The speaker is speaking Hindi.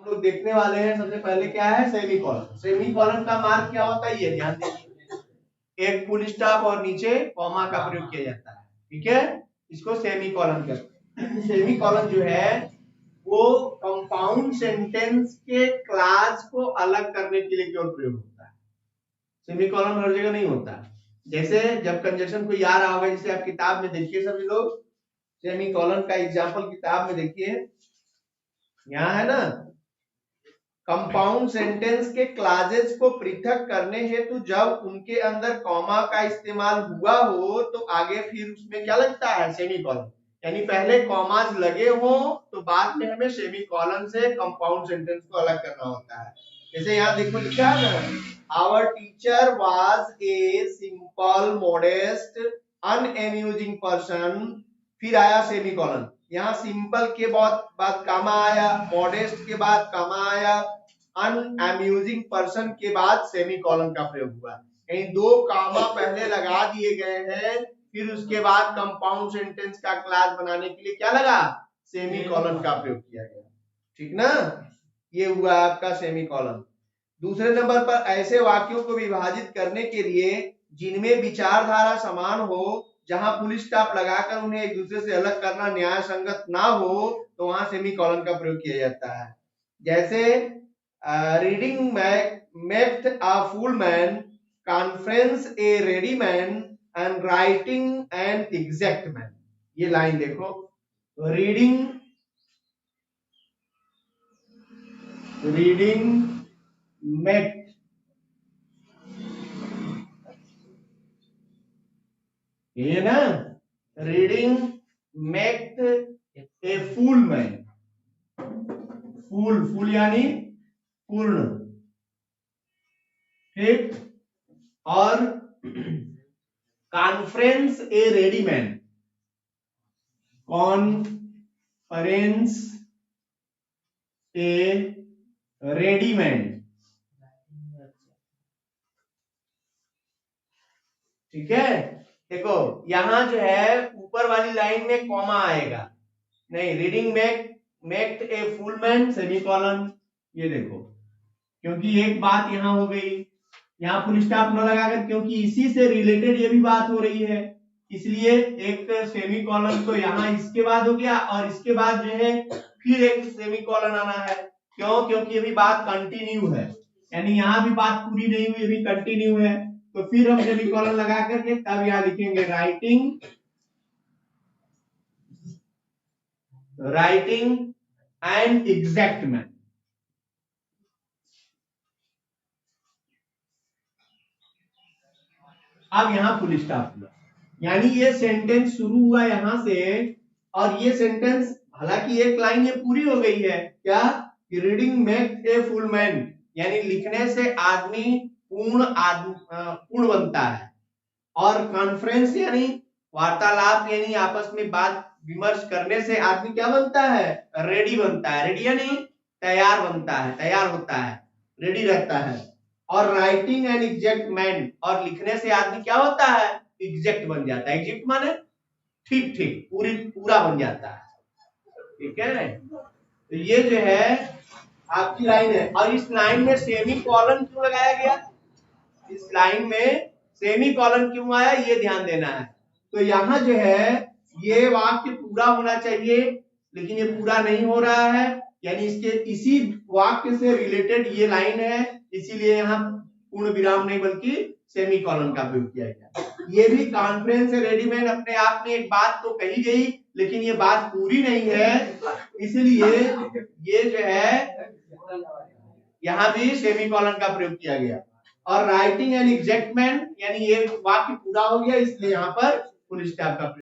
लोग देखने वाले हैं। सबसे पहले क्या है, सेमी कॉलन। सेमी कॉलन का मार्क क्या होता है, ये ध्यान दीजिए, एक फुल स्टॉप और नीचे कॉमा का प्रयोग किया जाता है। ठीक है, इसको सेमी कॉलन कहते हैं। सेमी कॉलन जो है वो कंपाउंड सेंटेंस के क्लास को अलग करने के लिए केवल प्रयोग होता है। सेमी कॉलन हर जगह नहीं होता। जैसे जब कंजक्शन कोई आ रहा होगा, जैसे आप किताब में देखिए सभी लोग, सेमी कॉलन का एग्जाम्पल किताब में देखिए, यहाँ है ना, कंपाउंड सेंटेंस के क्लासेस को पृथक करने हेतु जब उनके अंदर कॉमा का इस्तेमाल हुआ हो तो आगे फिर उसमें क्या लगता है, सेमी कॉलन। यानी पहले कॉमास लगे हो तो बाद में हमें सेमी कॉलन से कंपाउंड सेंटेंस को अलग करना होता है। जैसे यहाँ देखो लिखा है ना, our teacher was a simple modest unamusing person, फिर आया सेमी कॉलन। यहाँ सिंपल के बाद कामा आया, मॉडेस्ट के बाद कामा आया, अनएम्यूजिंग पर्सन के बाद सेमी कॉलन का प्रयोग हुआ। यानी दो कामा पहले लगा दिए गए हैं, फिर उसके बाद कंपाउंड सेंटेंस का क्लास बनाने के लिए क्या लगा, सेमी कॉलन का प्रयोग किया गया। ठीक ना, ये हुआ आपका सेमी कॉलन। दूसरे नंबर पर ऐसे वाक्यों को विभाजित करने के लिए जिनमें विचारधारा समान हो, जहां फुल स्टॉप लगाकर उन्हें एक दूसरे से अलग करना न्याय संगत ना हो, तो वहां सेमी कॉलन का प्रयोग किया जाता है। जैसे reading makes a full man, conference a ready man and writing an exact man. ये लाइन देखो, रीडिंग मेक्स, ये ना, reading makes a full man, full यानी पूर्ण, ठीक, और conference a ready man, conference a ready man. ठीक है, देखो यहां जो है ऊपर वाली लाइन में कॉमा आएगा नहीं, reading makes a full man semi colon. ये देखो, क्योंकि एक बात यहां हो गई, यहाँ फुल स्टॉप न लगाकर, क्योंकि इसी से रिलेटेड ये भी बात हो रही है, इसलिए एक सेमी कॉलन तो यहाँ इसके बाद हो गया, और इसके बाद जो है फिर एक सेमी कॉलन आना है। क्यों, क्योंकि ये भी बात कंटिन्यू है, यानी यहाँ भी बात पूरी नहीं हुई, अभी कंटिन्यू है, तो फिर हम सेमी कॉलन लगा करके तब यहाँ लिखेंगे राइटिंग एंड एग्जैक्ट मैन। अब यहाँ फुल स्टॉप हुआ, यानी ये सेंटेंस शुरू हुआ यहां से, और ये सेंटेंस, हालांकि एक लाइन ये पूरी हो गई है, क्या, reading makes a full man, यानी लिखने से आदमी पूर्ण बनता है, और कॉन्फ्रेंस यानी वार्तालाप, यानी आपस में बात विमर्श करने से आदमी क्या बनता है, रेडी बनता है। रेडी यानी तैयार बनता है, तैयार होता है, रेडी रहता है। और राइटिंग एंड एग्जैक्ट मैन, और लिखने से आदमी क्या होता है, एग्जैक्ट बन जाता है। एग्जैक्ट माने ठीक ठीक, पूरा बन जाता है। ठीक है, तो ये जो है आपकी लाइन है, और इस लाइन में सेमी कॉलन क्यों लगाया गया, इस लाइन में सेमी कॉलन क्यों आया, ये ध्यान देना है। तो यहाँ जो है ये वाक्य पूरा होना चाहिए, लेकिन ये पूरा नहीं हो रहा है, यानी इसके इसी वाक्य से रिलेटेड ये लाइन है, इसीलिए यहाँ पूर्ण विराम नहीं बल्कि सेमी कॉलन का प्रयोग किया गया। ये भी कॉन्फ्रेंस से रेडी मैन अपने आप में एक बात तो कही गई, लेकिन ये बात पूरी नहीं है, इसलिए ये जो है यहाँ भी सेमी कॉलन का प्रयोग किया गया। और राइटिंग एंड एग्जैक्ट मैन, यानी ये वाक्य पूरा हो गया, इसलिए यहाँ पर फुल स्टॉप का